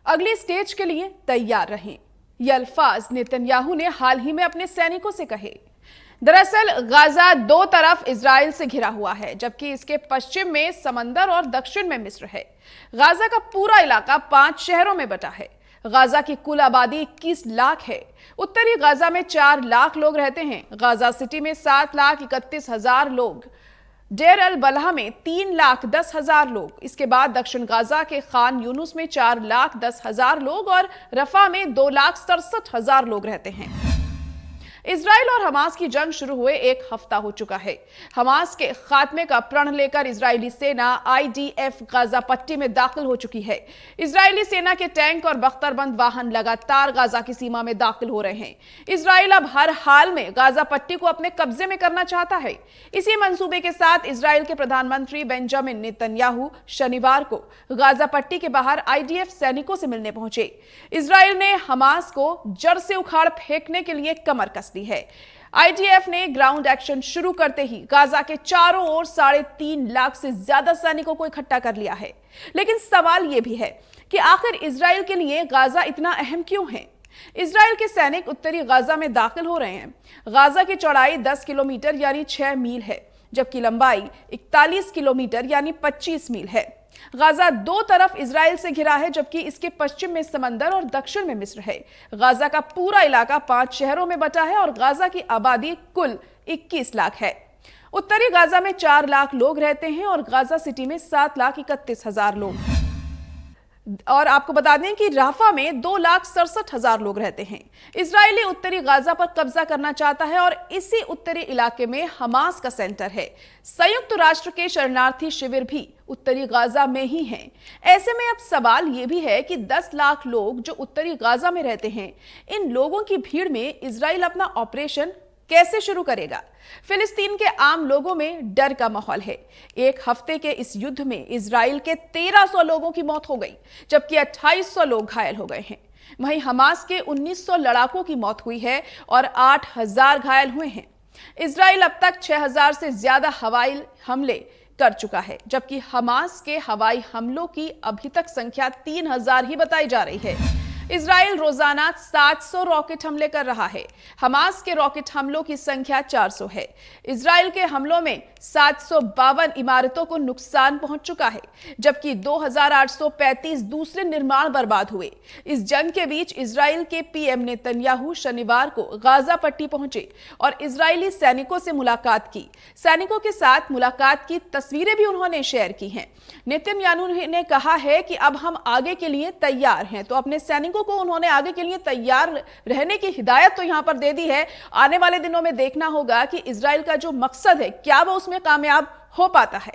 अगले स्टेज के लिए तैयार रहें। ये अल्फाज नेतन्याहू ने हाल ही में अपने सैनिकों से कहे। दरअसल गाजा दो तरफ इजराइल से घिरा हुआ है, जबकि इसके पश्चिम में समंदर और दक्षिण में मिस्र है। गाजा का पूरा इलाका 5 शहरों में बटा है। गाजा की कुल आबादी 21 लाख है। उत्तरी गाजा में 4 लाख लोग रहते हैं। गाजा सिटी में 7,31,000 लोग, डेर अल बलहा में 3,10,000 लोग। इसके बाद दक्षिण गाजा के खान यूनुस में 4,10,000 लोग और रफा में 2,67,000 लोग रहते हैं। इजराइल और हमास की जंग शुरू हुए 1 हफ्ता हो चुका है। हमास के खात्मे का प्रण लेकर इजरायली सेना IDF गाजा पट्टी में दाखिल हो चुकी है। इजरायली सेना के टैंक और बख्तरबंद वाहन लगातार गाजा की सीमा में दाखिल हो रहे हैं। इजराइल अब हर हाल में गाजा पट्टी को अपने कब्जे में करना चाहता है। इसी मंसूबे के साथ इजराइल के प्रधानमंत्री बेंजामिन नेतन्याहू शनिवार को गाजा पट्टी के बाहर IDF सैनिकों से मिलने पहुंचे। इजराइल ने हमास को जड़ से उखाड़ फेंकने के लिए कमर कस दी है। IDF ने ग्राउंड एक्शन शुरू करते ही गाजा के चारों ओर 3.5 लाख से ज्यादा सैनिकों को इकट्ठा कर लिया है। लेकिन सवाल यह भी है कि आखिर इजराइल के लिए गाजा इतना अहम क्यों है? इजराइल के सैनिक उत्तरी गाजा में दाखिल हो रहे हैं। गाजा की चौड़ाई 10 किलोमीटर यानी 6 मील है, जबकि लंबाई 41 किलोमीटर यानी 25 मील है। गाजा दो तरफ इजराइल से घिरा है, जबकि इसके पश्चिम में समंदर और दक्षिण में मिस्र है। गाजा का पूरा इलाका 5 शहरों में बटा है और गाजा की आबादी कुल 21 लाख है। उत्तरी गाजा में 4 लाख लोग रहते हैं और गाजा सिटी में 7,31,000 लोग। और आपको बता दें कि राफा में 2,67,000 लोग रहते हैं। इजरायली उत्तरी गाजा पर कब्जा करना चाहता है और इसी उत्तरी इलाके में हमास का सेंटर है। संयुक्त राष्ट्र के शरणार्थी शिविर भी उत्तरी गाजा में ही हैं। ऐसे में अब सवाल यह भी है कि 10 लाख लोग जो उत्तरी गाजा में रहते हैं, इन लोगों की भीड़ में इजराइल अपना ऑपरेशन कैसे शुरू करेगा? फिलिस्तीन के आम लोगों में डर का माहौल है। 1 हफ्ते के इस युद्ध में इजराइल के 1300 लोगों की मौत हो गई, जबकि 2800 लोग घायल हो गए हैं। वहीं हमास के 1900 लड़ाकों की मौत हुई है और 8000 घायल हुए हैं। इजराइल अब तक 6000 से ज्यादा हवाई हमले कर चुका है, जबकि हमास के हवाई हमलों की अभी तक संख्या 3000 ही बताई जा रही है। इजराइल रोजाना 700 रॉकेट हमले कर रहा है। हमास के रॉकेट हमलों की संख्या 400 है। इजराइल के हमलों में 752 इमारतों को नुकसान पहुंच चुका है, जबकि 2835 दूसरे निर्माण बर्बाद हुए। इस जंग के बीच इजराइल के PM नेतन्याहू शनिवार को गाजा पट्टी पहुंचे और इजरायली सैनिकों से मुलाकात की। सैनिकों के साथ मुलाकात की तस्वीरें भी उन्होंने शेयर की हैं। नेतन्याहू ने कहा है कि अब हम आगे के लिए तैयार हैं, तो अपने सैनिकों को उन्होंने आगे के लिए तैयार रहने की हिदायत तो यहां पर दे दी है। आने वाले दिनों में देखना होगा कि इजराइल का जो मकसद है, क्या वो उसमें कामयाब हो पाता है।